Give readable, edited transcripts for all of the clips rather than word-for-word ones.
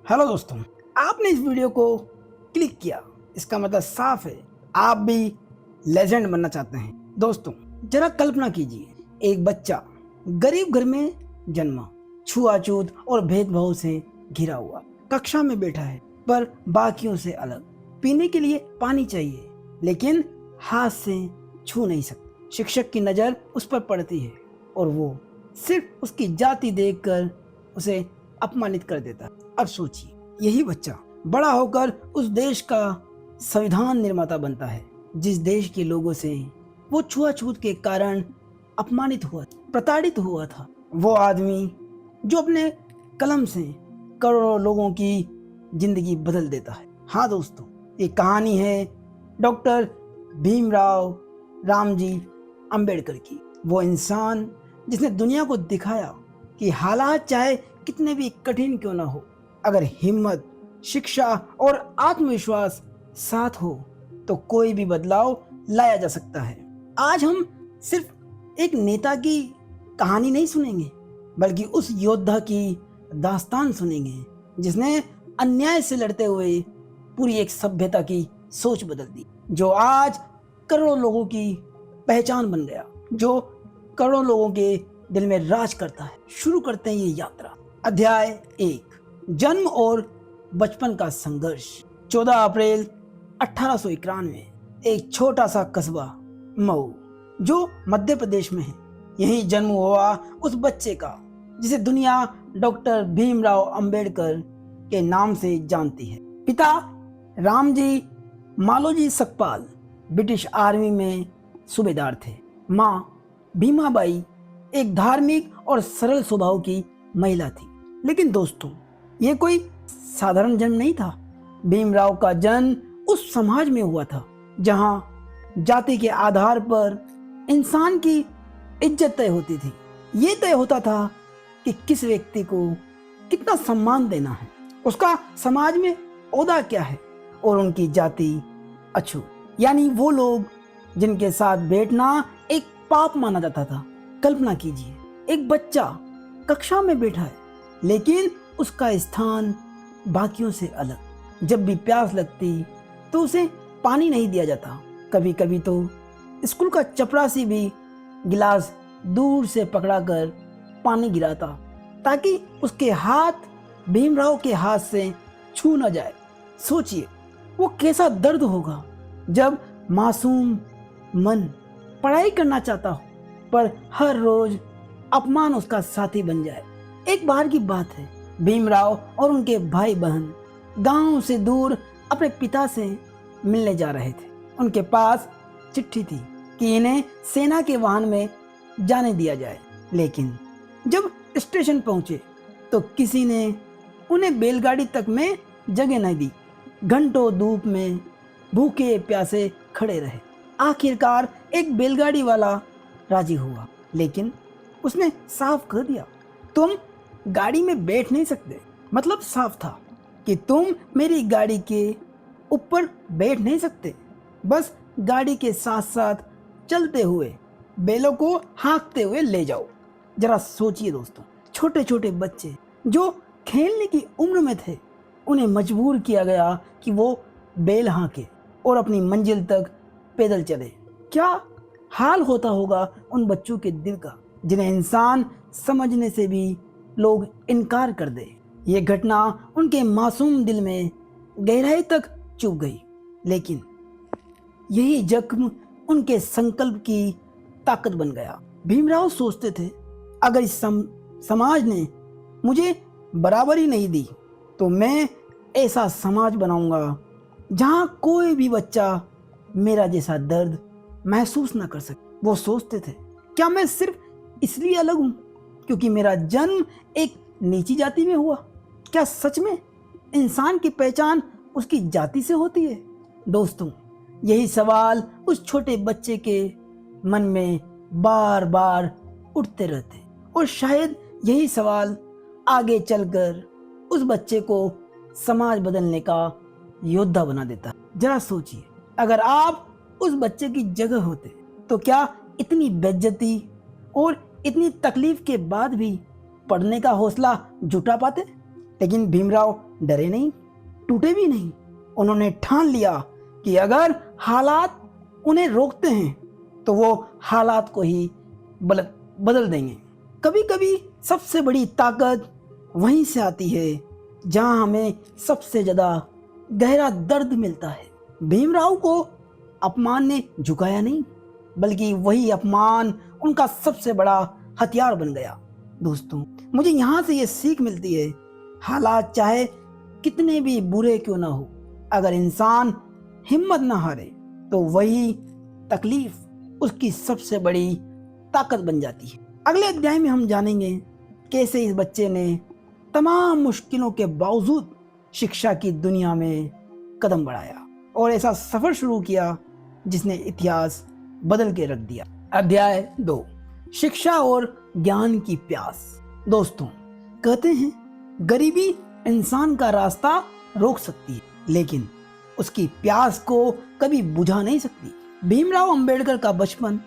Hello दोस्तों, आपने इस वीडियो को क्लिक किया, इसका मतलब साफ है आप भी लेजेंड बनना चाहते हैं। दोस्तों जरा कल्पना कीजिए, एक बच्चा गरीब घर में जन्मा, छुआछूत और भेदभाव से घिरा हुआ, कक्षा में बैठा है पर बाकियों से अलग। पीने के लिए पानी चाहिए लेकिन हाथ से छू नहीं सकता। शिक्षक की नज़र उस पर पड़ती है और वो सिर्फ उसकी जाति देखकर उसे अपमानित कर देता है। अब सोचिए, यही बच्चा बड़ा होकर उस देश का संविधान निर्माता बनता है जिस देश के लोगों से वो छुआछूत के कारण अपमानित हुआ, प्रताड़ित हुआ था। वो आदमी जो अपने कलम से करोड़ों लोगों की जिंदगी बदल देता है। हाँ दोस्तों, ये कहानी है डॉक्टर भीमराव रामजी अंबेडकर की। वो इंसान जिसने दुनिया को दिखाया कि हालात चाहे कितने भी कठिन क्यों ना हो, अगर हिम्मत, शिक्षा और आत्मविश्वास साथ हो तो कोई भी बदलाव लाया जा सकता है। आज हम सिर्फ एक नेता की कहानी नहीं सुनेंगे, बल्कि उस योद्धा की दास्तान सुनेंगे जिसने अन्याय से लड़ते हुए पूरी एक सभ्यता की सोच बदल दी, जो आज करोड़ों लोगों की पहचान बन गया, जो करोड़ों लोगों के दिल में राज करता है। शुरू करते हैं ये यात्रा। अध्याय 1, जन्म और बचपन का संघर्ष। 14 अप्रैल 1891, एक छोटा सा कस्बा मऊ, जो मध्य प्रदेश में है। यहीं जन्म हुआ उस बच्चे का जिसे दुनिया डॉक्टर भीमराव अंबेडकर के नाम से जानती है। पिता रामजी मालोजी सकपाल ब्रिटिश आर्मी में सूबेदार थे। माँ भीमाबाई एक धार्मिक और सरल स्वभाव की महिला थी। लेकिन दोस्तों, ये कोई साधारण जन्म नहीं था। भीमराव का जन्म उस समाज में हुआ था जहां जाति के आधार पर इंसान की इज्जत तय होती थी। ये तय होता था कि किस व्यक्ति को कितना सम्मान देना है, उसका समाज में ओहदा क्या है और उनकी जाति अछूत, यानी वो लोग जिनके साथ बैठना एक पाप माना जाता था। कल्पना कीजिए, एक बच्चा कक्षा में बैठा है लेकिन उसका स्थान बाकियों से अलग। जब भी प्यास लगती तो उसे पानी नहीं दिया जाता। कभी कभी तो स्कूल का चपरासी भी गिलास दूर से पकड़ाकर पानी गिराता ताकि उसके हाथ भीमराव के हाथ से छू न जाए। सोचिए वो कैसा दर्द होगा जब मासूम मन पढ़ाई करना चाहता हो पर हर रोज अपमान उसका साथी बन जाए। एक बार की बात है, भीमराव और उनके भाई बहन गांव से दूर अपने पिता से मिलने जा रहे थे। उनके पास चिट्ठी थी कि इन्हें सेना के वाहन में जाने दिया जाए, लेकिन जब स्टेशन पहुंचे तो किसी ने उन्हें बैलगाड़ी तक में जगह नहीं दी। घंटों धूप में भूखे प्यासे खड़े रहे। आखिरकार एक बैलगाड़ी वाला राजी हुआ, लेकिन उसने साफ कर दिया, तुम गाड़ी में बैठ नहीं सकते। मतलब साफ था कि तुम मेरी गाड़ी के ऊपर बैठ नहीं सकते, बस गाड़ी के साथ साथ चलते हुए बैलों को हाँकते हुए ले जाओ। जरा सोचिए दोस्तों, छोटे छोटे बच्चे जो खेलने की उम्र में थे, उन्हें मजबूर किया गया कि वो बैल हाँके और अपनी मंजिल तक पैदल चले। क्या हाल होता होगा उन बच्चों के दिल का जिन्हें इंसान समझने से भी लोग इनकार कर दे। ये घटना उनके मासूम दिल में गहराई तक चुभ गई, लेकिन यही जख्म उनके संकल्प की ताकत बन गया। भीमराव सोचते थे, अगर इस समाज ने मुझे बराबरी नहीं दी तो मैं ऐसा समाज बनाऊंगा जहां कोई भी बच्चा मेरा जैसा दर्द महसूस ना कर सके। वो सोचते थे, क्या मैं सिर्फ इसलिए अलग हूं क्योंकि मेरा जन्म एक नीची जाति में हुआ? क्या सच में इंसान की पहचान उसकी जाति से होती है? दोस्तों, यही सवाल उस छोटे बच्चे के मन में बार बार उठते रहते और शायद यही सवाल आगे चलकर उस बच्चे को समाज बदलने का योद्धा बना देता। जरा सोचिए, अगर आप उस बच्चे की जगह होते तो क्या इतनी बेइज्जती और इतनी तकलीफ के बाद भी पढ़ने का हौसला जुटा पाते? लेकिन भीमराव डरे नहीं, टूटे भी नहीं। उन्होंने ठान लिया कि अगर हालात उन्हें रोकते हैं तो वो हालात को ही बदल देंगे। कभी कभी सबसे बड़ी ताकत वहीं से आती है जहां हमें सबसे ज्यादा गहरा दर्द मिलता है। भीमराव को अपमान ने झुकाया नहीं, बल्कि वही अपमान उनका सबसे बड़ा हथियार बन गया। दोस्तों, मुझे यहाँ से ये सीख मिलती है, हालात चाहे कितने भी बुरे क्यों ना हो, अगर इंसान हिम्मत ना हारे तो वही तकलीफ उसकी सबसे बड़ी ताकत बन जाती है। अगले अध्याय में हम जानेंगे कैसे इस बच्चे ने तमाम मुश्किलों के बावजूद शिक्षा की दुनिया में कदम बढ़ाया और ऐसा सफर शुरू किया जिसने इतिहास बदल के रख दिया। अध्याय 2, शिक्षा और ज्ञान की प्यास। दोस्तों, कहते हैं गरीबी इंसान का रास्ता रोक सकती है, लेकिन उसकी प्यास को कभी बुझा नहीं सकती। भीमराव अंबेडकर का बचपन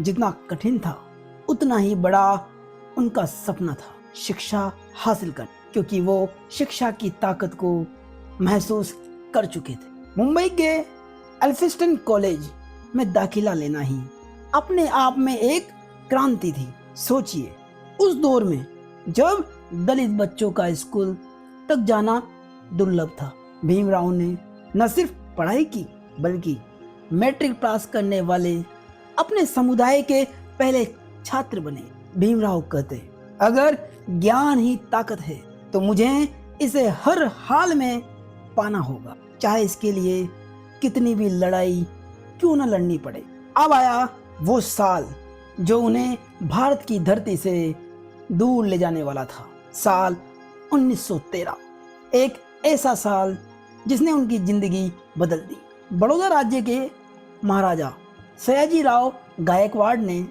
जितना कठिन था, उतना ही बड़ा उनका सपना था शिक्षा हासिल कर, क्योंकि वो शिक्षा की ताकत को महसूस कर चुके थे। मुंबई के एल्फिस्टन कॉलेज में दाखिला लेना ही अपने आप में एक क्रांति थी। सोचिए, उस दौर में जब दलित बच्चों का स्कूल तक जाना दुर्लभ था, भीमराव ने न सिर्फ पढ़ाई की बल्कि मैट्रिक पास करने वाले अपने समुदाय के पहले छात्र बने। भीमराव कहते, अगर ज्ञान ही ताकत है तो मुझे इसे हर हाल में पाना होगा, चाहे इसके लिए कितनी भी लड़ाई क्यों न लड़नी पड़े। अब आया वो साल जो उन्हें भारत की धरती से दूर ले जाने वाला था, साल 1913। एक ऐसा साल जिसने उनकी जिंदगी बदल दी। बड़ौदा राज्य के महाराजा सयाजी राव गायकवाड़ ने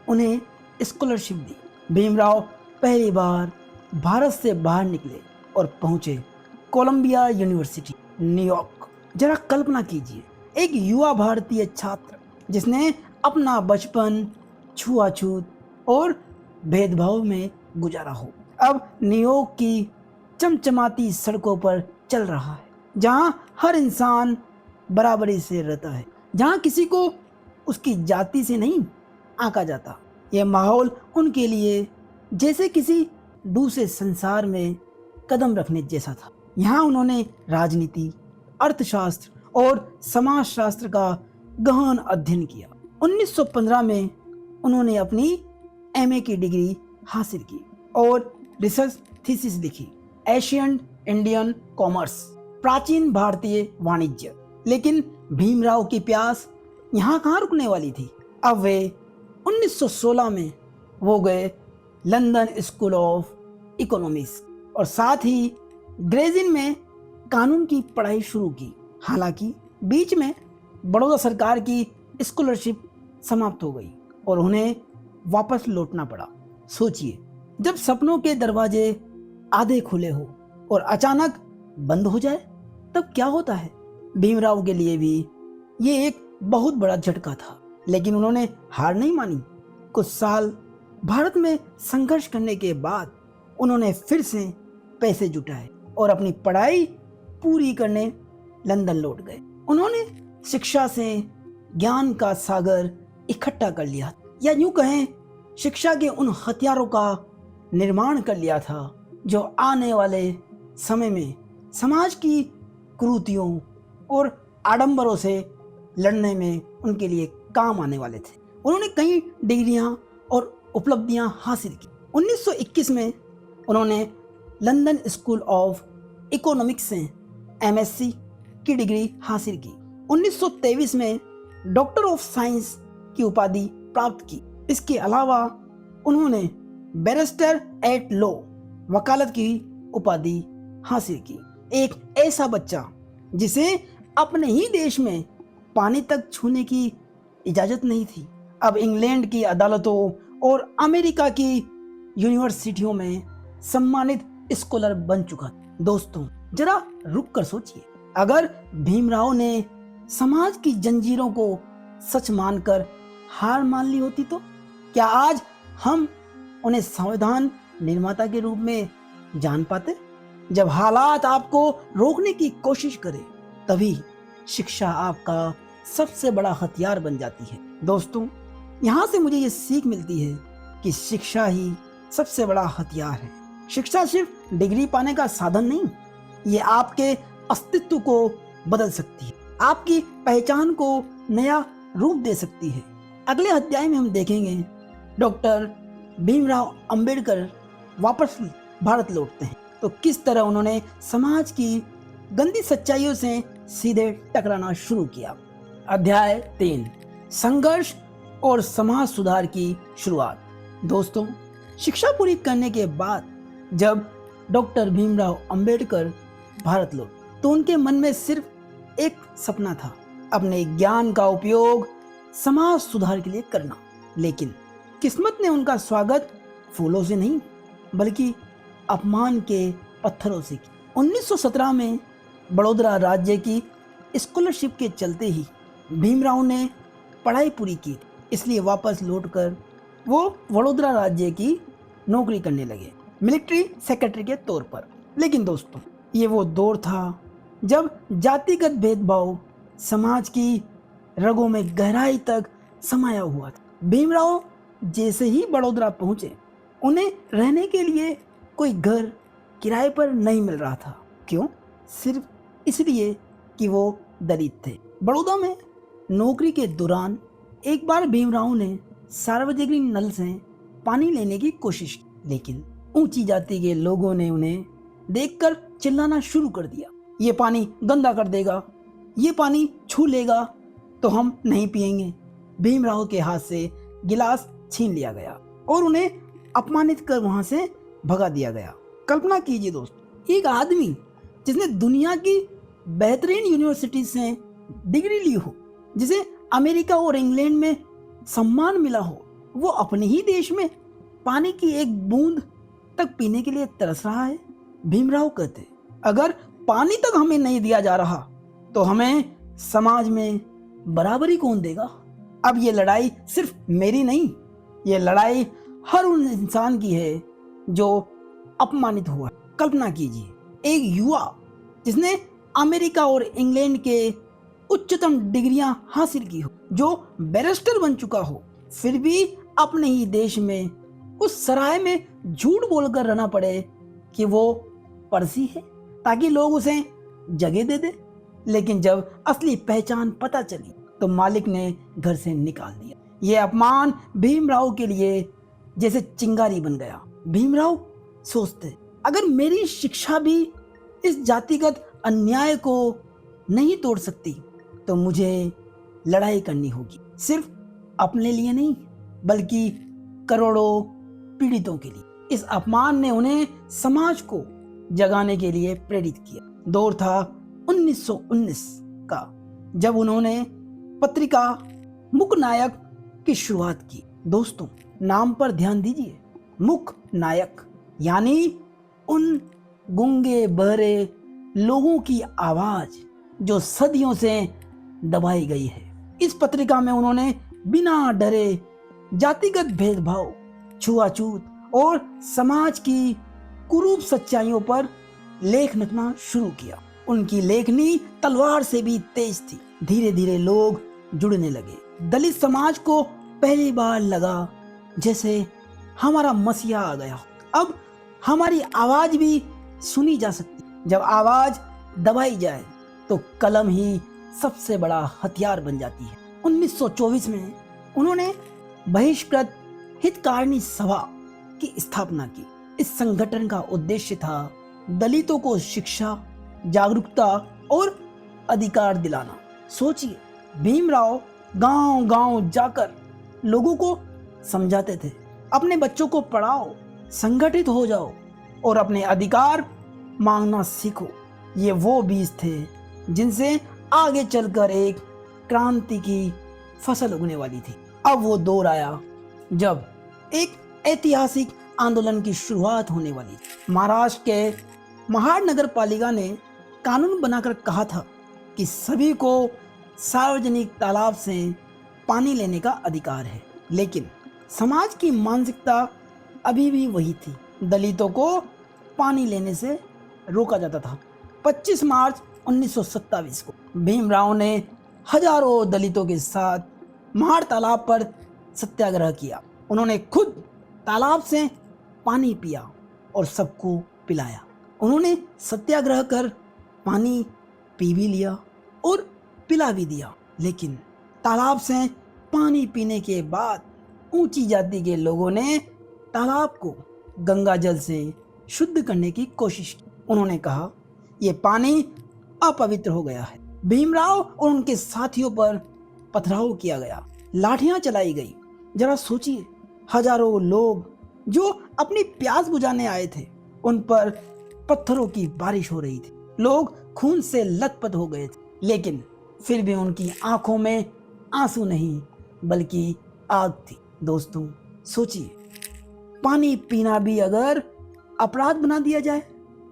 उन्हें स्कॉलरशिप दी। भीमराव पहली बार भारत से बाहर निकले और पहुंचे कोलंबिया यूनिवर्सिटी, न्यूयॉर्क। जरा कल्पना कीजिए, एक युवा भारतीय छात्र जिसने अपना बचपन छुआछूत और भेदभाव में गुजारा हो, अब न्यूयॉर्क की चमचमाती सड़कों पर चल रहा है, जहां हर इंसान बराबरी से रहता है, जहां किसी को उसकी जाति से नहीं आंका जाता। यह माहौल उनके लिए जैसे किसी दूसरे संसार में कदम रखने जैसा था। यहाँ उन्होंने राजनीति, अर्थशास्त्र और समाजशास्त्र का गहन अध्ययन किया। 1915 में उन्होंने अपनी एमए की डिग्री हासिल की और रिसर्च थीसिस लिखी, एशियन इंडियन कॉमर्स, प्राचीन भारतीय वाणिज्य। लेकिन भीमराव की प्यास यहाँ कहाँ रुकने वाली थी। अब वे 1916 में वो गए लंदन स्कूल ऑफ इकोनॉमिक्स और साथ ही ग्रेजिन में कानून की पढ़ाई शुरू की। हालांकि बीच में बड़ौदा सरकार की स्कॉलरशिप समाप्त हो गई और उन्हें वापस लौटना पड़ा। सोचिए, जब सपनों के दरवाजे आधे खुले हो और अचानक बंद हो जाए तब क्या होता है। भीमराव के लिए भी ये एक बहुत बड़ा झटका था, लेकिन उन्होंने हार नहीं मानी। कुछ साल भारत में संघर्ष करने के बाद उन्होंने फिर से पैसे जुटाए और अपनी पढ़ाई पूरी करने लंदन लौट गए। उन्होंने शिक्षा से ज्ञान का सागर इकट्ठा कर लिया, या यूं कहें शिक्षा के उन हथियारों का निर्माण कर लिया था जो आने वाले समय में समाज की कुरीतियों और आडंबरों से लड़ने में उनके लिए काम आने वाले थे। उन्होंने कई डिग्रियां और उपलब्धियां हासिल की। 1921 में उन्होंने लंदन स्कूल ऑफ इकोनॉमिक्स से एमएससी की डिग्री हासिल की। 1923 में डॉक्टर ऑफ साइंस की उपाधि प्राप्त की। इसके अलावा उन्होंने बैरिस्टर एट लॉ, वकालत की उपाधि हासिल की। एक ऐसा बच्चा जिसे अपने ही देश में पानी तक छूने की इजाजत नहीं थी, अब इंग्लैंड की अदालतों और अमेरिका की यूनिवर्सिटियों में सम्मानित स्कॉलर बन चुका। दोस्तों, जरा रुक कर सोचिए, अगर भीमराव ने समाज की जंजीरों को सच मानकर हार मान ली होती तो क्या आज हम उन्हें संविधान निर्माता के रूप में जान पाते। जब हालात आपको रोकने की कोशिश करें, तभी शिक्षा आपका सबसे बड़ा हथियार बन जाती है। दोस्तों, यहाँ से मुझे ये सीख मिलती है कि शिक्षा ही सबसे बड़ा हथियार है। शिक्षा सिर्फ डिग्री पाने का साधन नहीं, ये आपके अस्तित्व को बदल सकती है, आपकी पहचान को नया रूप दे सकती है। अगले अध्याय में हम देखेंगे डॉक्टर भीमराव अंबेडकर वापस भारत लौटते हैं, तो किस तरह उन्होंने समाज की गंदी सच्चाइयों से सीधे टकराना शुरू किया। अध्याय 3, संघर्ष और समाज सुधार की शुरुआत। दोस्तों, शिक्षा पूरी करने के बाद जब डॉक्टर भीमराव अंबेडकर भारत लौटे, तो उनके मन में सिर्फ एक सपना था, अपने ज्ञान का उपयोग समाज सुधार के लिए करना। लेकिन किस्मत ने उनका स्वागत फूलों से नहीं, बल्कि अपमान के पत्थरों से किया। 1917 में बड़ौदा राज्य की स्कॉलरशिप के चलते ही भीमराव ने पढ़ाई पूरी की, इसलिए वापस लौटकर वो वडोदरा राज्य की नौकरी करने लगे, मिलिट्री सेक्रेटरी के तौर पर। लेकिन दोस्तों, ये वो दौर था जब जातिगत भेदभाव समाज की रगों में गहराई तक समाया हुआ था। भीमराव जैसे ही बड़ौदा पहुंचे, उन्हें रहने के लिए कोई घर किराए पर नहीं मिल रहा था। क्यों? सिर्फ इसलिए कि वो दलित थे। बड़ौदा में नौकरी के दौरान एक बार भीमराव ने सार्वजनिक नल से पानी लेने की कोशिश की, लेकिन ऊंची जाति के लोगों ने उन्हें देखकर चिल्लाना शुरू कर दिया, ये पानी गंदा कर देगा, ये पानी छू लेगा तो हम नहीं पिएंगे। भीमराव के हाथ से गिलास छीन लिया गया और उन्हें अपमानित कर वहां से भगा दिया गया। कल्पना कीजिए दोस्तों, एक आदमी जिसने दुनिया की बेहतरीन यूनिवर्सिटी से डिग्री ली हो, जिसे अमेरिका और इंग्लैंड में सम्मान मिला हो, वो अपने ही देश में पानी की एक बूंद तक पीने के लिए तरस रहा है। भीमराव कहते, अगर पानी तक हमें नहीं दिया जा रहा तो हमें समाज में बराबरी कौन देगा। अब ये लड़ाई सिर्फ मेरी नहीं, ये लड़ाई हर उन इंसान की है जो अपमानित हुआ। कल्पना कीजिए, एक युवा जिसने अमेरिका और इंग्लैंड के उच्चतम डिग्रियां हासिल की हो, जो बैरिस्टर बन चुका हो, फिर भी अपने ही देश में उस सराय में झूठ बोलकर रहना पड़े कि वो परसी है, ताकि लोग उसे जगह दे दे। लेकिन जब असली पहचान पता चली तो मालिक ने घर से निकाल दिया। ये अपमान भीमराव के लिए जैसे चिंगारी बन गया। भीमराव सोचते, अगर मेरी शिक्षा भी इस जातिगत अन्याय को नहीं तोड़ सकती तो मुझे लड़ाई करनी होगी, सिर्फ अपने लिए नहीं बल्कि करोड़ों पीड़ितों के लिए। इस अपमान ने उन्हें समाज को जगाने के लिए प्रेरित किया। दौर था 1919 का, जब उन्होंने पत्रिका मुक नायक की शुरुआत की। दोस्तों, नाम पर ध्यान दीजिए, मुक नायक, यानी उन गूंगे बहरे लोगों की आवाज जो सदियों से दबाई गई है। इस पत्रिका में उन्होंने बिना डरे जातिगत भेदभाव, छुआछूत और समाज की कुरूप सच्चाइयों पर लेख लिखना शुरू किया। उनकी लेखनी तलवार से भी तेज थी। धीरे धीरे लोग जुड़ने लगे। दलित समाज को पहली बार लगा जैसे हमारा मसीहा आ गया, अब हमारी आवाज भी सुनी जा सकती। जब आवाज दबाई जाए तो कलम ही सबसे बड़ा हथियार बन जाती है। 1924 में उन्होंने बहिष्कृत हितकारिणी सभा की स्थापना की। इस संगठन का उद्देश्य था दलितों को शिक्षा, जागरूकता और अधिकार दिलाना। सोचिए, भीमराव गांव-गांव जाकर लोगों को समझाते थे, अपने बच्चों को पढ़ाओ, संगठित हो जाओ और अपने अधिकार मांगना सीखो। ये वो बीज थे जिनसे आगे चलकर एक क्रांति की फसल उगने वाली थी। अब वो दौर आया जब एक ऐतिहासिक आंदोलन की शुरुआत होने वाली थी। महाराष्ट्र के महाड नगर पालिका ने कानून बनाकर कहा था कि सभी को सार्वजनिक तालाब से पानी लेने का अधिकार है, लेकिन समाज की मानसिकता अभी भी वही थी, दलितों को पानी लेने से रोका जाता था। 25 मार्च 1927 को भीमराव ने हजारों दलितों के साथ महाड़ तालाब पर सत्याग्रह किया। उन्होंने खुद तालाब से पानी पिया और सबको पिलाया। उन्होंने सत्याग्रह कर पानी पी भी लिया और पिला भी दिया, लेकिन तालाब से पानी पीने के बाद ऊंची जाति के लोगों ने तालाब को गंगा जल से शुद्ध करने की कोशिश की। उन्होंने कहा यह पानी अपवित्र हो गया है। भीमराव और उनके साथियों पर पथराव किया गया, लाठियां चलाई गई। जरा सोचिए, हजारों लोग जो अपनी प्यास बुझाने आए थे उन पर पत्थरों की बारिश हो रही थी। लोग खून से लथपथ हो गए थे, लेकिन फिर भी उनकी आंखों में आंसू नहीं बल्कि आग थी। दोस्तों सोचिए, पानी पीना भी अगर अपराध बना दिया जाए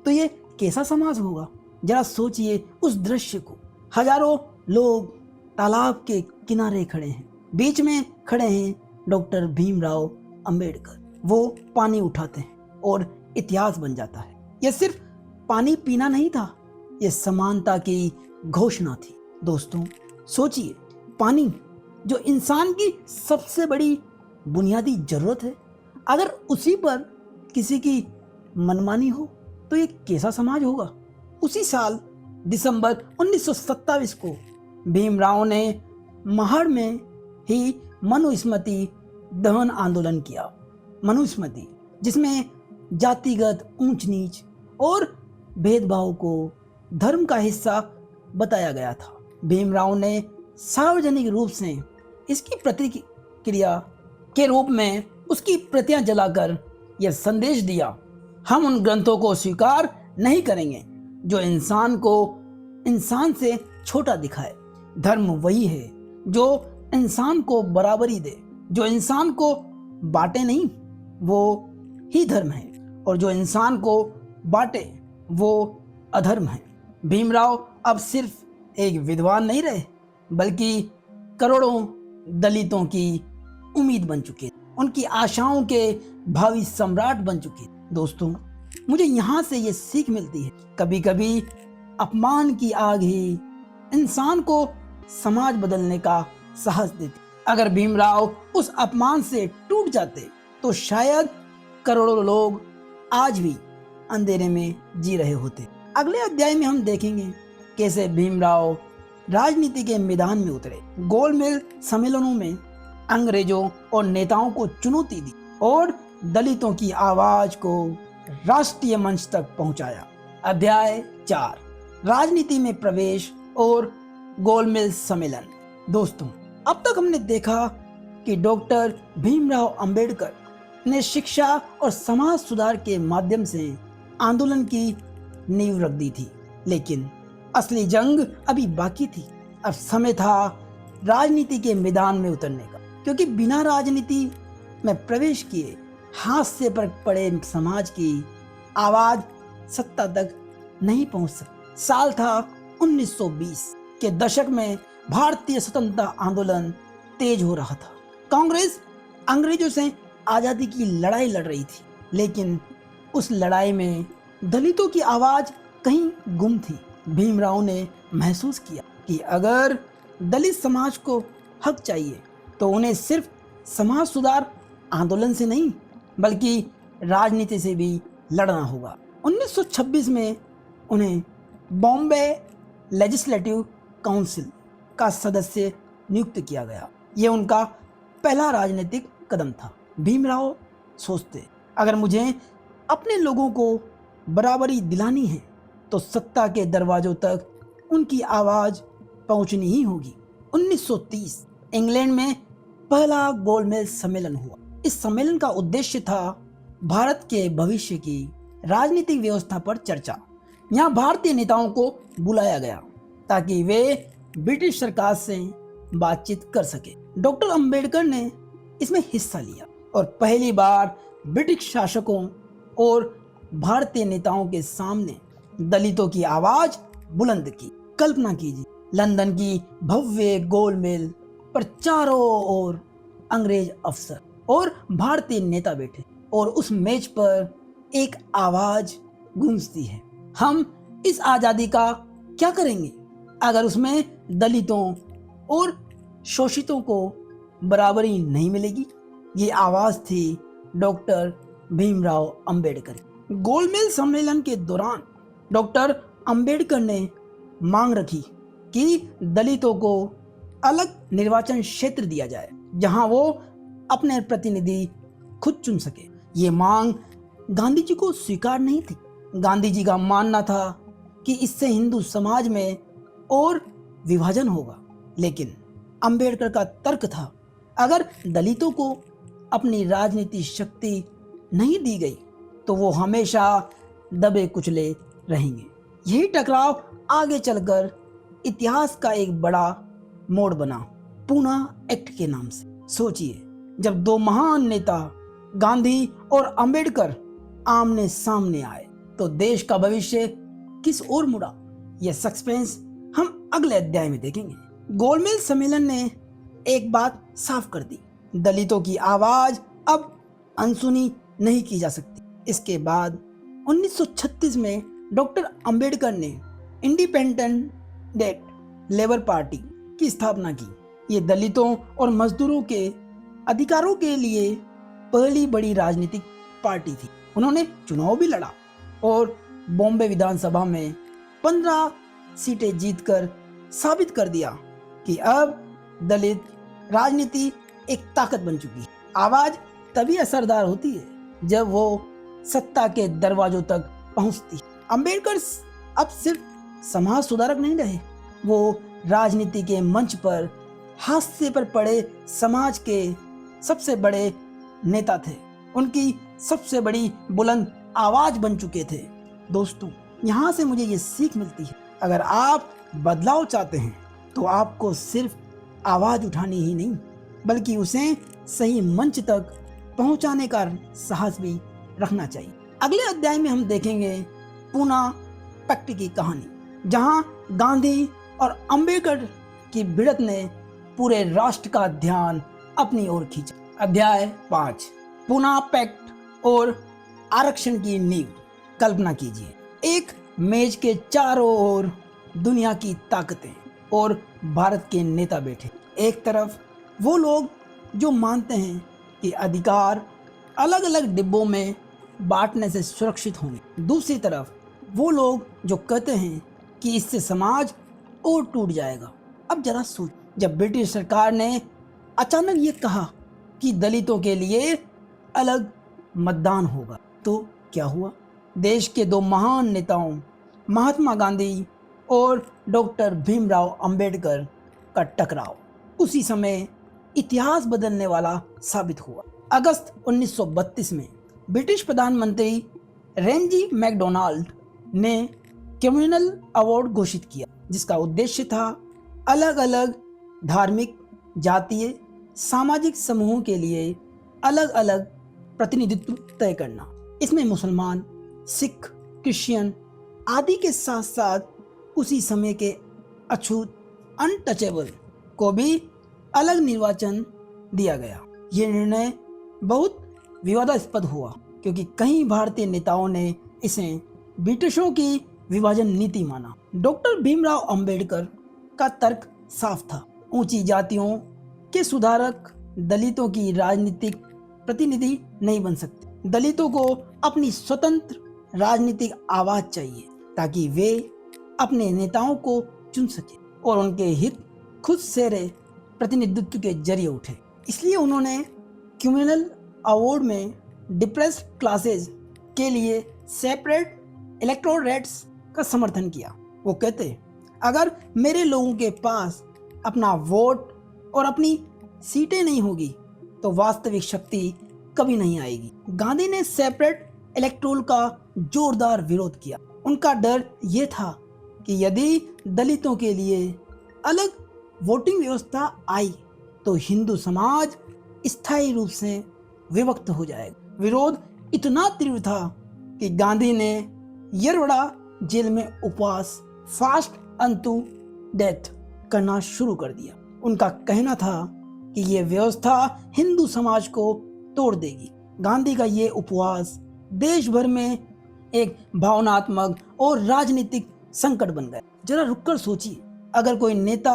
तो ये कैसा समाज होगा। जरा सोचिए उस दृश्य को। हजारों लोग तालाब के किनारे खड़े हैं, बीच में खड़े हैं डॉक्टर भीमराव अंबेडकर। वो पानी उठाते हैं और इतिहास बन जाता है। यह सिर्फ पानी पीना नहीं था, यह समानता की घोषणा थी। दोस्तों सोचिए, पानी जो इंसान की सबसे बड़ी बुनियादी जरूरत है, अगर उसी पर किसी की मनमानी हो तो ये कैसा समाज होगा। उसी साल दिसंबर 1927 को भीमराव ने महाड़ में ही मनुस्मृति दहन आंदोलन किया। मनुस्मृति जिसमें जातिगत ऊंच नीच और भेदभाव को धर्म का हिस्सा बताया गया था। भीमराव ने सार्वजनिक रूप से इसकी प्रतिक्रिया के रूप में उसकी प्रतियां जलाकर यह संदेश दिया, हम उन ग्रंथों को स्वीकार नहीं करेंगे जो इंसान को इंसान से छोटा दिखाए। धर्म वही है जो इंसान को बराबरी दे, जो इंसान को बांटे नहीं वो ही धर्म है, और जो इंसान को बांटे वो अधर्म है। भीमराव अब सिर्फ एक विद्वान नहीं रहे बल्कि करोड़ों दलितों की उम्मीद बन चुके, उनकी आशाओं के भावी सम्राट बन चुके। दोस्तों मुझे यहाँ से ये सीख मिलती है, कभी कभी अपमान की आग ही इंसान को समाज बदलने का साहस देती। अगर भीमराव उस अपमान से टूट जाते तो शायद करोड़ों लोग आज भी अंधेरे में जी रहे होते। अगले अध्याय में हम देखेंगे कैसे भीमराव राजनीति के मैदान में उतरे, गोलमेज सम्मेलनों में अंग्रेजों और नेताओं को चुनौती दी और दलितों की आवाज को राष्ट्रीय मंच तक पहुंचाया। अध्याय 4, राजनीति में प्रवेश और गोलमेज सम्मेलन। दोस्तों अब तक हमने देखा कि डॉक्टर भीमराव अंबेडकर ने शिक्षा और समाज सुधार के माध्यम से आंदोलन की नींव रख दी थी, लेकिन असली जंग अभी बाकी थी। अब समय था राजनीति के मैदान में उतरने का, क्योंकि बिना राजनीति में प्रवेश किए हाथ से पर पड़े समाज की आवाज सत्ता तक नहीं पहुंच सकती। साल था 1920 के दशक में भारतीय स्वतंत्रता आंदोलन तेज हो रहा था। कांग्रेस अंग्रेजों से आजादी की लड़ाई लड़ रही थी, लेकिन उस लड़ाई में दलितों की आवाज कहीं गुम थी। भीमराव ने महसूस किया कि अगर दलित समाज को हक चाहिए तो उन्हें सिर्फ समाज सुधार आंदोलन से नहीं बल्कि राजनीति से भी लड़ना होगा। 1926 में उन्हें बॉम्बे लेजिस्लेटिव काउंसिल का सदस्य नियुक्त किया गया। ये उनका पहला राजनीतिक कदम था। भीमराव सोचते, अगर मुझे अपने लोगों को बराबरी दिलानी है तो सत्ता के दरवाजों तक उनकी आवाज पहुंचनी ही होगी। 1930 इंग्लैंड में पहला गोलमेज सम्मेलन हुआ। इस सम्मेलन का उद्देश्य था भारत के भविष्य की राजनीतिक व्यवस्था पर चर्चा। यहाँ भारतीय नेताओं को बुलाया गया ताकि वे ब्रिटिश सरकार से बातचीत कर सके। डॉक्टर अंबेडकर ने इसमें हिस्सा लिया और पहली बार ब्रिटिश शासकों और भारतीय नेताओं के सामने दलितों की आवाज बुलंद की। कल्पना कीजिए, लंदन की भव्य गोलमेज पर चारों ओर अंग्रेज अफसर और भारतीय नेता बैठे और उस मेज पर एक आवाज गूंजती है, हम इस आज़ादी का क्या करेंगे अगर उसमें दलितों और शोषितों को बराबरी नहीं मिलेगी। ये आवाज़ थी डॉक्टर भीमराव अंबेडकर। गोलमेज सम्मेलन के दौरान डॉक्टर अंबेडकर ने मांग रखी कि दलितों को अलग निर्वाचन क्षेत्र दिया जाए जहां वो अपने प्रतिनिधि खुद चुन सके। ये मांग गांधी जी को स्वीकार नहीं थी। गांधी जी का मानना था कि इससे हिंदू समाज में और विभाजन होगा, लेकिन अंबेडकर का तर्क था अगर दलितों को अपनी राजनीतिक शक्ति नहीं दी गई तो वो हमेशा दबे कुचले रहेंगे। यही टकराव आगे चलकर इतिहास का एक बड़ा मोड़ बना, पूना एक्ट के नाम से। सोचिए, जब दो महान नेता गांधी और अंबेडकर आमने सामने आए तो देश का भविष्य किस ओर मुड़ा, यह सस्पेंस हम अगले अध्याय में देखेंगे। गोलमेज सम्मेलन ने एक बात साफ कर दी, दलितों की आवाज अब अनसुनी नहीं की जा सकती। इसके बाद 1936 में डॉक्टर अंबेडकर ने इंडिपेंडेंट लेबर पार्टी की स्थापना की। ये दलितों और मजदूरों के अधिकारों के लिए पहली बड़ी राजनीतिक पार्टी थी। उन्होंने चुनाव भी लड़ा और बॉम्बे विधानसभा में 15 सीटें जीतकर साबित कर दिया कि अब दलित राजनीति एक ताकत बन चुकी है। आवाज तभी असरदार होती है जब वो सत्ता के दरवाजों तक पहुंचती है। अंबेडकर अब सिर्फ समाज सुधारक नहीं रहे, वो राजनीति के मंच पर हाशिए पर पड़े समाज के सबसे बड़े नेता थे। उनकी सबसे बड़ी बुलंद आवाज बन चुके थे। दोस्तों, यहाँ से मुझे ये सीख मिलती है, अगर आप बदलाव चाहते हैं तो आपको सिर्फ आवाज उठानी ही नहीं बल्कि उसे सही मंच तक पहुंचाने का साहस भी रखना चाहिए। अगले अध्याय में हम देखेंगे पूना पैक्ट की कहानी, जहां गांधी और अंबेडकर की भिड़ंत ने पूरे राष्ट्र का ध्यान अपनी ओर खींचा। अध्याय 5, पूना पैक्ट और आरक्षण की नींव। कल्पना कीजिए, एक मेज के चारों ओर दुनिया की ताकतें और भारत के नेता बैठे। एक तरफ वो लोग जो मानते हैं कि अधिकार अलग अलग डिब्बों में बांटने से सुरक्षित होंगे, दूसरी तरफ वो लोग जो कहते हैं कि इससे समाज और टूट जाएगा। अब जरा सोच, जब ब्रिटिश सरकार ने अचानक ये कहा कि दलितों के लिए अलग मतदान होगा तो क्या हुआ? देश के दो महान नेताओं महात्मा गांधी और डॉक्टर भीमराव अंबेडकर का टकराव उसी समय इतिहास बदलने वाला साबित हुआ। अगस्त 1932 में ब्रिटिश प्रधानमंत्री रेंजी मैकडोनाल्ड ने कम्युनल अवार्ड घोषित किया, जिसका उद्देश्य था अलग अलग धार्मिक, जातीय, सामाजिक समूहों के लिए अलग अलग प्रतिनिधित्व तय करना। इसमें मुसलमान, सिख, क्रिश्चियन आदि के साथ साथ उसी समय के अछूत अनटचेबल को भी अलग निर्वाचन दिया गया। ये निर्णय बहुत विवादास्पद हुआ क्योंकि कई भारतीय नेताओं ने इसे ब्रिटिशों की विभाजन नीति माना। डॉक्टर भीमराव अंबेडकर का तर्क साफ था, ऊंची जातियों के सुधारक दलितों की राजनीतिक प्रतिनिधि नहीं बन सकते। दलितों को अपनी स्वतंत्र राजनीतिक आवाज चाहिए ताकि वे अपने नेताओं को चुन सके और उनके हित खुद से प्रतिनिधित्व के जरिए उठे। इसलिए उन्होंने कम्युनल अवार्ड में डिप्रेस्ड क्लासेस के लिए सेपरेट इलेक्टोरेट्स का समर्थन किया। वो कहते, अगर मेरे लोगों के पास अपना वोट और अपनी सीटें नहीं होगी तो वास्तविक शक्ति कभी नहीं आएगी। गांधी ने सेपरेट इलेक्टोरल का जोरदार विरोध किया। उनका डर ये था कि यदि दलितों के लिए अलग वोटिंग व्यवस्था आई तो हिंदू समाज स्थायी रूप से विभक्त हो जाएगा। विरोध इतना तीव्र था कि गांधी ने येरवड़ा जेल में उपवास, फास्ट अनटू डेथ करना शुरू कर दिया। उनका कहना था कि ये व्यवस्था हिंदू समाज को तोड़ देगी। गांधी का ये उपवास देश भर में एक भावनात्मक और राजनीतिक संकट बन गया। जरा रुककर सोचिए, अगर कोई नेता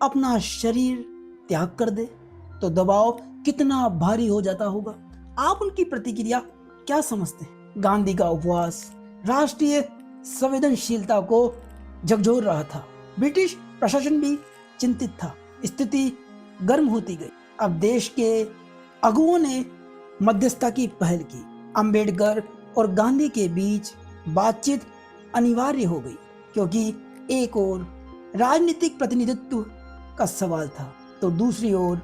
अपना शरीर त्याग कर दे तो दबाव कितना भारी हो जाता होगा। आप उनकी प्रतिक्रिया क्या समझते हैं? गांधी का उपवास राष्ट्रीय संवेदनशीलता को झकझोर रहा था। ब्रिटिश प्रशासन भी चिंतित था। स्थिति गर्म होती गई। अब देश के अगुओं ने मध्यस्थता की पहल की। अंबेडकर और गांधी के बीच बातचीत अनिवार्य हो गई, क्योंकि एक ओर राजनीतिक प्रतिनिधित्व का सवाल था तो दूसरी ओर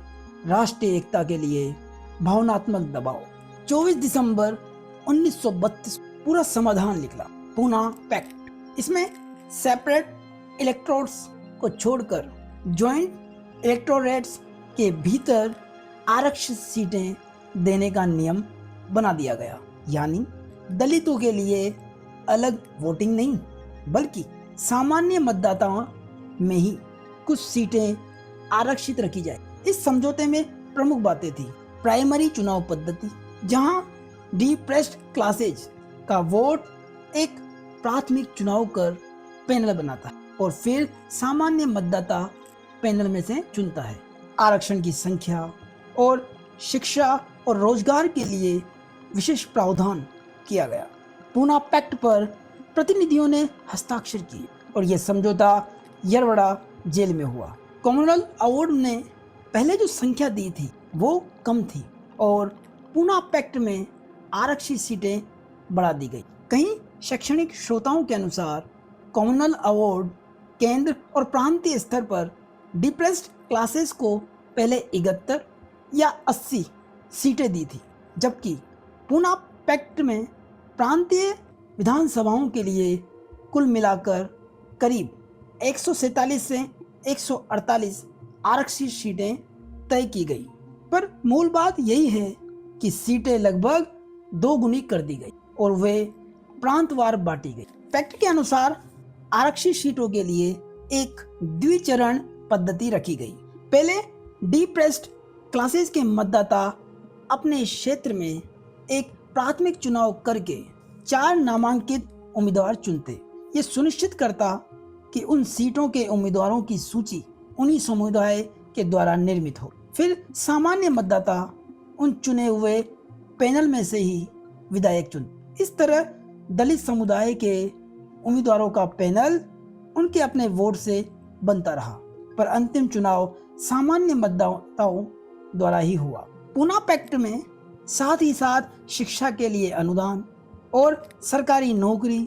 राष्ट्रीय एकता के लिए भावनात्मक दबाव। 24 दिसंबर 1932 पूरा समाधान निकला, पूना पैक्ट। इसमें सेपरेट इलेक्टोरेट्स को छोड़कर ज्वाइंट इलेक्टोरेट्स के भीतर आरक्षित सीटें देने का नियम बना दिया गया। यानी दलितों के लिए अलग वोटिंग नहीं, बल्कि सामान्य मतदाताओं में ही कुछ सीटें आरक्षित रखी जाए। इस समझौते में प्रमुख बातें थी: प्राइमरी चुनाव पद्धति, जहां डिप्रेस्ड क्लासेज का वोट एक प्राथमिक चुनाव कर पैनल बनाता है और फिर सामान्य मतदाता पैनल में से चुनता है। आरक्षण की संख्या और शिक्षा और रोजगार के लिए विशेष प्रावधान किया गया। पूना पैक्ट पर प्रतिनिधियों ने हस्ताक्षर किए और यह समझौता यरवड़ा जेल में हुआ। कॉमनवेल्थ अवार्ड ने पहले जो संख्या दी थी वो कम थी और पूना पैक्ट में आरक्षित सीटें बढ़ा दी गई। कई शैक्षणिक श्रोताओं के अनुसार कॉमनवेल्थ अवार्ड केंद्र और प्रांतीय स्तर पर डिप्रेस्ड क्लासेस को पहले 71 या 80 सीटें दी थी, जबकि पूना पैक्ट में प्रांतीय विधानसभाओं के लिए कुल मिलाकर करीब 147 से 148 आरक्षित सीटें तय की गई। पर मूल बात यही है कि सीटें लगभग दोगुनी कर दी गई और वे प्रांतवार बांटी गई। पैक्ट के अनुसार आरक्षित सीटों के लिए एक द्विचरण पद्धति रखी गई। पहले डिप्रेस्ड क्लासेस के मतदाता अपने क्षेत्र में एक प्राथमिक चुनाव करके 4 नामांकित उम्मीदवार चुनते। ये सुनिश्चित करता कि उन सीटों के उम्मीदवारों की सूची उन्हीं समुदाय के द्वारा निर्मित हो। फिर सामान्य मतदाता उन चुने हुए पैनल में से ही विधायक चुनते। इस तरह दलित समुदाय के उम्मीदवारों का पैनल उनके अपने वोट से बनता रहा, पर अंतिम चुनाव सामान्य मतदाताओं द्वारा ही हुआ। पूना पैक्ट में साथ ही साथ शिक्षा के लिए अनुदान और सरकारी नौकरी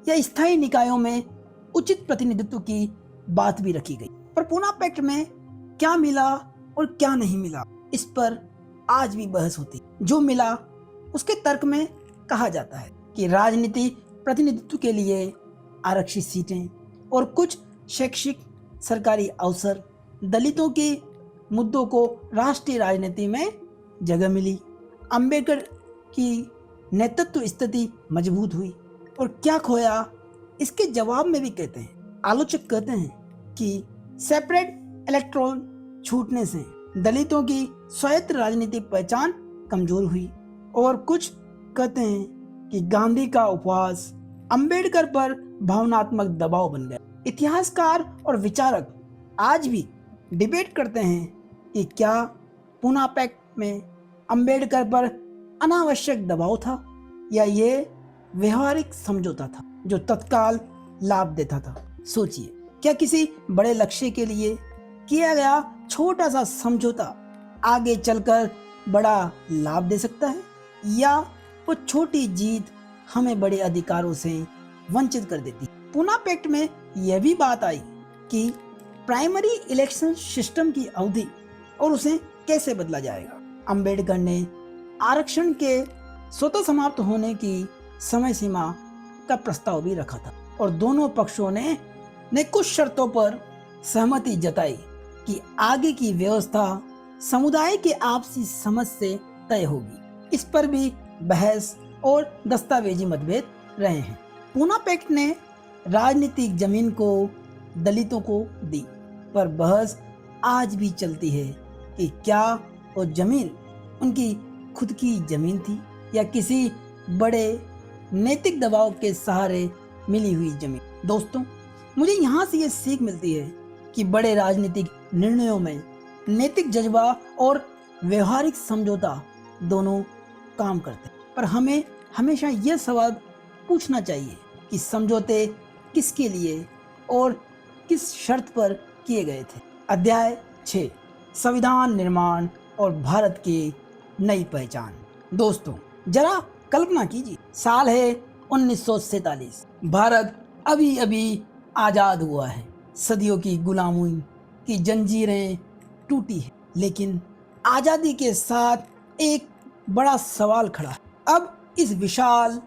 या स्थायी निकायों में उचित प्रतिनिधित्व की बात भी रखी गई। पर पूना पैक्ट में क्या मिला और क्या नहीं मिला, इस पर आज भी बहस होती। जो मिला उसके तर्क में कहा जाता है कि राजनीति प्रतिनिधित्व के लिए आरक्षित सीटें और कुछ शैक्षिक सरकारी अवसर, दलितों के मुद्दों को राष्ट्रीय राजनीति में जगह मिली। अंबेडकर की नेतृत्व स्थिति मजबूत हुई। और क्या खोया, इसके जवाब में भी कहते हैं, आलोचक कहते हैं कि सेपरेट इलेक्टोरल छूटने से दलितों की स्वायत्त राजनीतिक पहचान कमजोर हुई। और कुछ कहते हैं कि गांधी का उपवास अंबेडकर पर भावनात्मक दबाव बन गया। इतिहासकार और विचारक आज भी डिबेट करते हैं कि क्या पूना पैक्ट में अंबेडकर पर अनावश्यक दबाव था या ये व्यवहारिक समझौता था जो तत्काल लाभ देता था। सोचिए, क्या किसी बड़े लक्ष्य के लिए किया गया छोटा सा समझौता आगे चलकर बड़ा लाभ दे सकता है, या वो छोटी जीत हमें बड़े अधिकारों से वंचित कर देती। पूना पैक्ट में यह भी बात आई कि प्राइमरी इलेक्शन सिस्टम की अवधि और उसे कैसे बदला जाएगा। अंबेडकर ने आरक्षण के स्वतः समाप्त होने की समय सीमा का प्रस्ताव भी रखा था और दोनों पक्षों ने कुछ शर्तों पर सहमति जताई कि आगे की व्यवस्था समुदाय के आपसी समझ से तय होगी। इस पर भी बहस और दस्तावेजी मतभेद रहे हैं। पूना पैक्ट ने राजनीतिक जमीन को दलितों को दी, पर बहस आज भी चलती है कि क्या वो जमीन उनकी खुद की जमीन थी या किसी बड़े नैतिक दबाव के सहारे मिली हुई जमीन। दोस्तों, मुझे यहाँ से ये सीख मिलती है कि बड़े राजनीतिक निर्णयों में नैतिक जज्बा और व्यवहारिक समझौता दोनों काम करते हैं, पर हमें हमेशा यह सवाल पूछना चाहिए कि समझौते किसके लिए और किस शर्त पर किए गए थे। अध्याय 6, संविधान निर्माण और भारत की नई पहचान। दोस्तों, जरा कल्पना कीजिए, साल है 1947। भारत अभी अभी आजाद हुआ है। सदियों की गुलामी की जंजीरें टूटी है, लेकिन आजादी के साथ एक बड़ा सवाल खड़ा है। अब इस विशाल,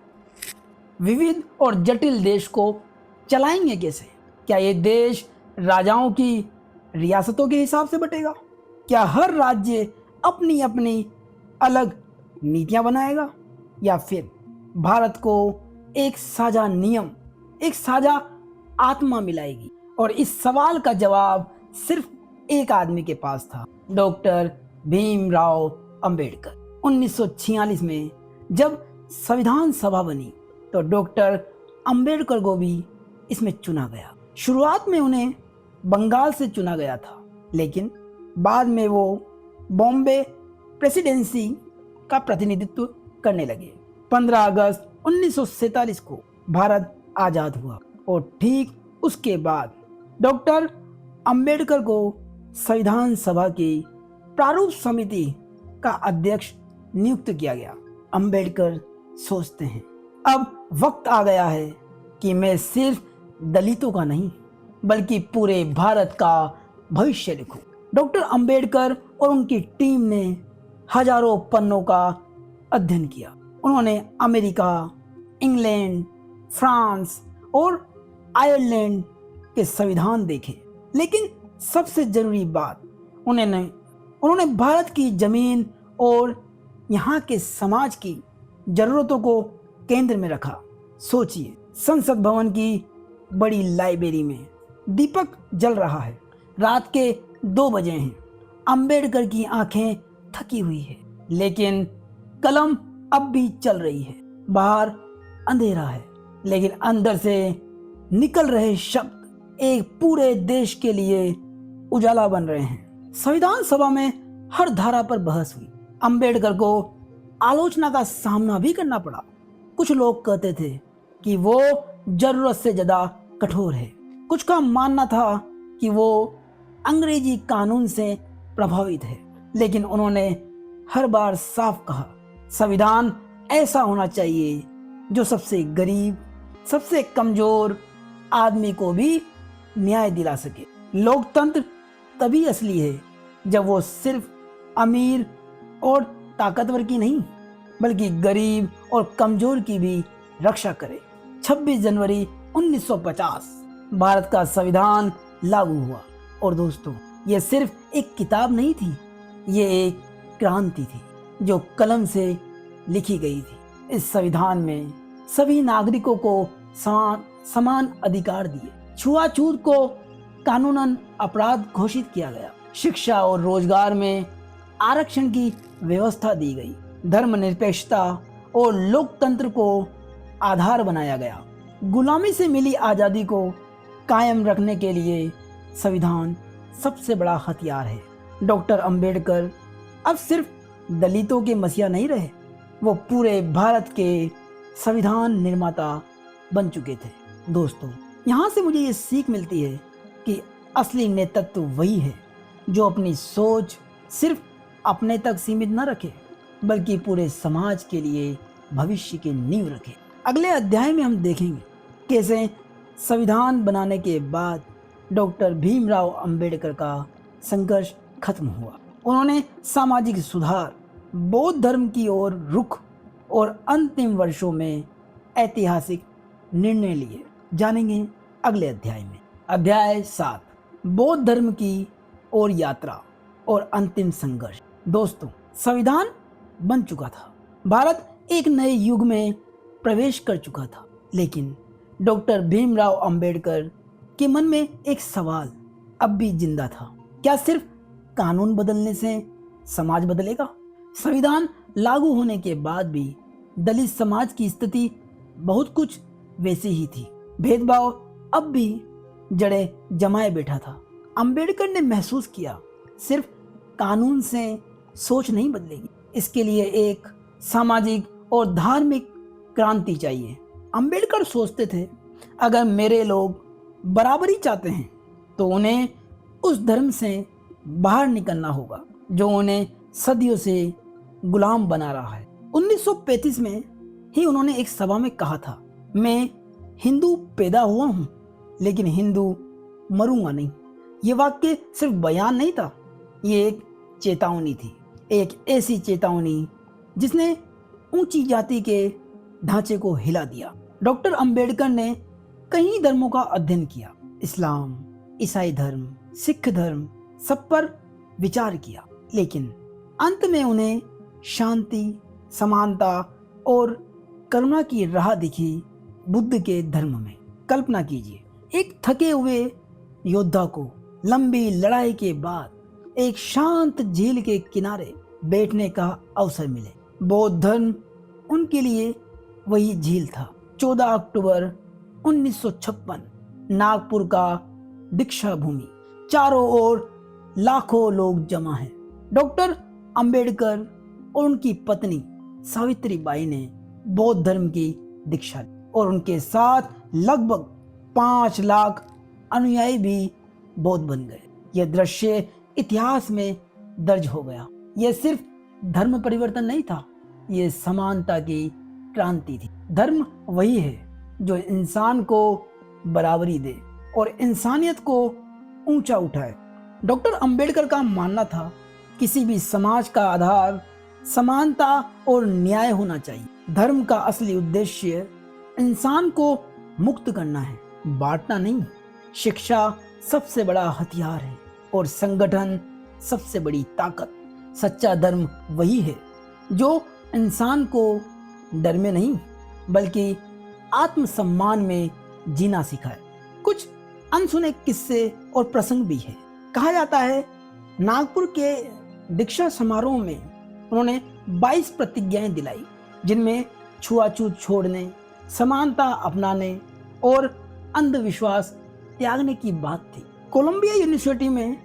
विविध और जटिल देश को चलाएंगे कैसे? क्या ये देश राजाओं की रियासतों के हिसाब से बटेगा? क्या हर राज्य अपनी अपनी अलग नीतियां बनाएगा, या फिर भारत को एक साझा नियम, एक साझा आत्मा मिलाएगी? और इस सवाल का जवाब सिर्फ एक आदमी के पास था, डॉक्टर भीमराव अंबेडकर। 1946 में जब संविधान सभा बनी तो डॉक्टर अंबेडकर को भी इसमें चुना गया। शुरुआत में उन्हें बंगाल से चुना गया था, लेकिन बाद में वो बॉम्बे प्रेसिडेंसी का प्रतिनिधित्व करने लगे। 15 अगस्त 1947 को भारत आजाद हुआ और ठीक उसके बाद डॉक्टर अंबेडकर को संविधान सभा की प्रारूप समिति का अध्यक्ष नियुक्त किया गया। अंबेडकर सोचते हैं, अब वक्त आ गया है कि मैं सिर्फ दलितों का नहीं बल्कि पूरे भारत का भविष्य लिखूं। डॉक्टर अंबेडकर और उनकी टीम ने हजारों पन्नों का अध्ययन किया। उन्होंने अमेरिका, इंग्लैंड, फ्रांस और आयरलैंड के संविधान देखे, लेकिन सबसे जरूरी बात, उन्होंने भारत की जमीन और यहाँ के समाज की जरूरतों को केंद्र में रखा। सोचिए, संसद भवन की बड़ी लाइब्रेरी में दीपक जल रहा है, रात के 2 बजे हैं, अंबेडकर की आंखें थकी हुई है, लेकिन कलम अब भी चल रही है। बाहर अंधेरा है, लेकिन अंदर से निकल रहे शब्द एक पूरे देश के लिए उजाला बन रहे हैं। संविधान सभा में हर धारा पर बहस हुई। अंबेडकर को आलोचना का सामना भी करना पड़ा। कुछ लोग कहते थे कि वो जरूरत से ज्यादा कठोर है। कुछ का मानना था कि वो अंग्रेजी कानून से प्रभावित है, लेकिन उन्होंने हर बार साफ कहा, संविधान ऐसा होना चाहिए जो सबसे गरीब, सबसे कमजोर आदमी को भी न्याय दिला सके। लोकतंत्र तभी असली है जब वो सिर्फ अमीर और ताकतवर की नहीं बल्कि गरीब और कमजोर की भी रक्षा करे। 26 जनवरी 1950 भारत का संविधान लागू हुआ। और दोस्तों, ये सिर्फ एक किताब नहीं थी, ये एक क्रांति थी जो कलम से लिखी गई थी। इस संविधान में सभी नागरिकों को समान अधिकार दिए, छुआछूत को कानूनन अपराध घोषित किया गया, शिक्षा और रोजगार में आरक्षण की व्यवस्था दी गई, धर्मनिरपेक्षता और लोकतंत्र को आधार बनाया गया। गुलामी से मिली आज़ादी को कायम रखने के लिए संविधान सबसे बड़ा हथियार है। डॉक्टर अंबेडकर अब सिर्फ दलितों के मसीहा नहीं रहे, वो पूरे भारत के संविधान निर्माता बन चुके थे। दोस्तों, यहाँ से मुझे ये सीख मिलती है कि असली नेतृत्व वही है जो अपनी सोच सिर्फ अपने तक सीमित न रखे बल्कि पूरे समाज के लिए भविष्य की नींव रखे। अगले अध्याय में हम देखेंगे कैसे संविधान बनाने के बाद डॉक्टर भीमराव अंबेडकर का संघर्ष खत्म हुआ। उन्होंने सामाजिक सुधार, बौद्ध धर्म की ओर रुख और अंतिम वर्षों में ऐतिहासिक निर्णय लिए। जानेंगे अगले अध्याय में। अध्याय 7, बौद्ध धर्म की ओर यात्रा और अंतिम संघर्ष। दोस्तों, संविधान बन चुका था, भारत एक नए युग में प्रवेश कर चुका था, लेकिन डॉक्टर भीमराव अंबेडकर के मन में एक सवाल अब भी जिंदा था। क्या सिर्फ कानून बदलने से समाज बदलेगा? संविधान लागू होने के बाद भी दलित समाज की स्थिति बहुत कुछ वैसी ही थी। भेदभाव अब भी जड़ें जमाए बैठा था। अंबेडकर ने महसूस किया सिर्फ कानून से सोच नहीं बदलेगी, इसके लिए एक सामाजिक और धार्मिक क्रांति चाहिए। अंबेडकर सोचते थे अगर मेरे लोग बराबरी चाहते हैं तो उन्हें उस धर्म से बाहर निकलना होगा जो उन्हें सदियों से गुलाम बना रहा है। 1935 में ही उन्होंने एक सभा में कहा था, मैं हिंदू पैदा हुआ हूं लेकिन हिंदू मरूंगा नहीं। ये वाक्य सिर्फ बयान नहीं था, ये एक चेतावनी थी, एक ऐसी चेतावनी जिसने ऊंची जाति के ढांचे को हिला दिया। डॉक्टर अंबेडकर ने कई धर्मों का अध्ययन किया, इस्लाम, ईसाई धर्म, सिख धर्म, सब पर विचार किया, लेकिन अंत में उन्हें शांति, समानता और करुणा की राह दिखी बुद्ध के धर्म में। कल्पना कीजिए, एक थके हुए योद्धा को लंबी लड़ाई के बाद एक शांत झील के किनारे बैठने का अवसर मिले। बौद्ध धर्म उनके लिए वही झील था। 14 अक्टूबर 1956 नागपुर का दीक्षा भूमि, चारों ओर लाखों लोग जमा हैं। डॉक्टर अंबेडकर और उनकी पत्नी सावित्रीबाई ने बौद्ध धर्म की दीक्षा ली और उनके साथ लगभग 5 लाख अनुयायी भी बौद्ध बन गए। यह दृश्य इतिहास में दर्ज हो गया। यह सिर्फ धर्म परिवर्तन नहीं था, यह समानता की क्रांति थी। धर्म वही है जो इंसान को बराबरी दे और इंसानियत को ऊंचा उठाए। डॉक्टर अंबेडकर का मानना था किसी भी समाज का आधार समानता और न्याय होना चाहिए। धर्म का असली उद्देश्य इंसान को मुक्त करना है, बांटना नहीं। शिक्षा सबसे बड़ा हथियार है और संगठन सबसे बड़ी ताकत। सच्चा धर्म वही है जो इंसान को डर में नहीं बल्कि आत्मसम्मान में जीना सिखाए। कुछ अनसुने किस्से और प्रसंग भी है। कहा जाता है नागपुर के दीक्षा समारोह में उन्होंने 22 प्रतिज्ञाएं दिलाई जिनमें छुआछूत छोड़ने, समानता अपनाने और अंधविश्वास त्यागने की बात थी। कोलंबिया यूनिवर्सिटी में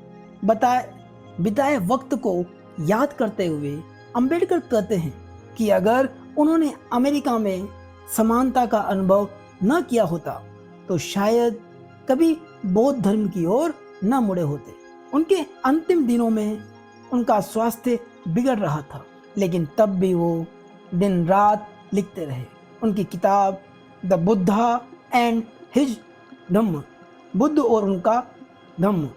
बिताए वक्त को याद करते हुए अंबेडकर कहते हैं कि अगर उन्होंने अमेरिका में समानता का अनुभव न किया होता तो शायद कभी बौद्ध धर्म की ओर न मुड़े होते। उनके अंतिम दिनों में उनका स्वास्थ्य बिगड़ रहा था, लेकिन तब भी वो दिन रात लिखते रहे। उनकी किताब द बुद्धा एंड हिज धम्म, बुद्ध और उनका धम्म,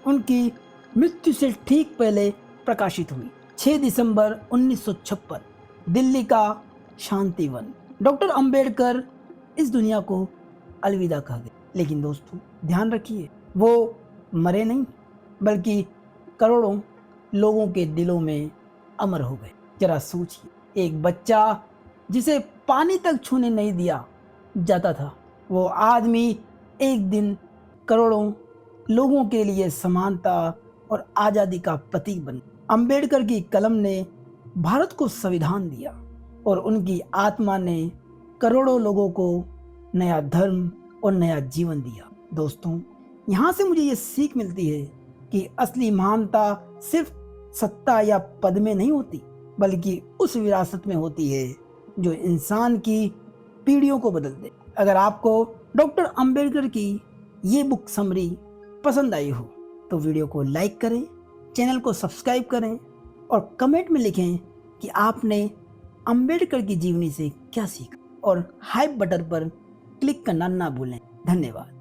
उनकी मृत्यु से ठीक पहले प्रकाशित हुई। 6 दिसंबर 1956 दिल्ली का शांतिवन। डॉक्टर अंबेडकर इस दुनिया को अलविदा कह गए, लेकिन दोस्तों ध्यान रखिए वो मरे नहीं बल्कि करोड़ों लोगों के दिलों में अमर हो गए। जरा सोचिए, एक बच्चा जिसे पानी तक छूने नहीं दिया जाता था, वो आदमी एक दिन करोड़ों लोगों के लिए समानता और आज़ादी का प्रतीक बन। अंबेडकर की कलम ने भारत को संविधान दिया और उनकी आत्मा ने करोड़ों लोगों को नया धर्म और नया जीवन दिया। दोस्तों, यहाँ से मुझे ये सीख मिलती है कि असली महानता सिर्फ सत्ता या पद में नहीं होती बल्कि उस विरासत में होती है जो इंसान की पीढ़ियों को बदल दे। अगर आपको डॉक्टर अंबेडकर की ये बुक समरी पसंद आई हो तो वीडियो को लाइक करें, चैनल को सब्सक्राइब करें और कमेंट में लिखें कि आपने अंबेडकर की जीवनी से क्या सीखा और हाइप बटन पर क्लिक करना ना भूलें। धन्यवाद।